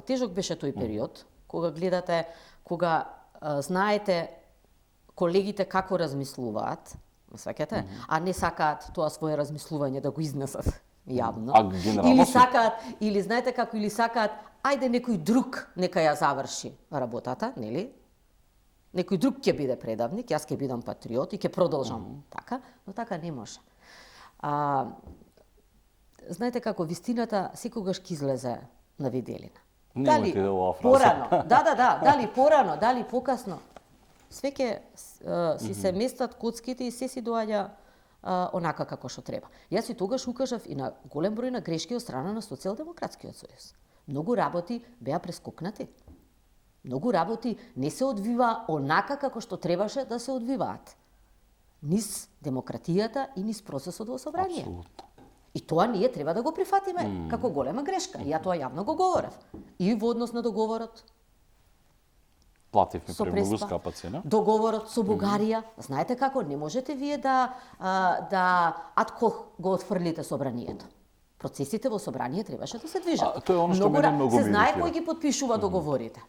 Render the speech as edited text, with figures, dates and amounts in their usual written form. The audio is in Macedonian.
Тежок беше тој период, кога гледате, кога знаете колегите како размислуваат, сваќате, а не сакаат тоа свое размислување да го изнесат јавно. Или знаете како, или сакаат, ајде некој друг нека ја заврши работата, нели? Некој друг ќе биде предавник, јас ќе бидам патриот и ќе продолжам така, но така не може. Знаете како, вистината секогаш ќе излезе на виделина. Дали порано, дали порано, дали покасно, све ќе си се местат коцките и се си доаѓа онака како што треба. Јас и тогаш укажав и на голем број на грешки од страна на Социјалдемократскиот сојуз. Многу работи беа прескокнати. Многу работи не се одвива онака како што требаше да се одвиваат. Низ демократијата и низ процесот во собрание. Апсолутно. И тоа ние треба да го прифатиме како голема грешка. И ја тоа јавно го говорев. И во однос на договорот Плативме со премногу Преспа, скапа цена. договорот со Бугарија. Знаете како, не можете вие да адхок го отфрлите собранието. Процесите во собрание требаше да се движат. Тоа е оно што мене многу се ми знае иритира. кој ги потпишува договорите.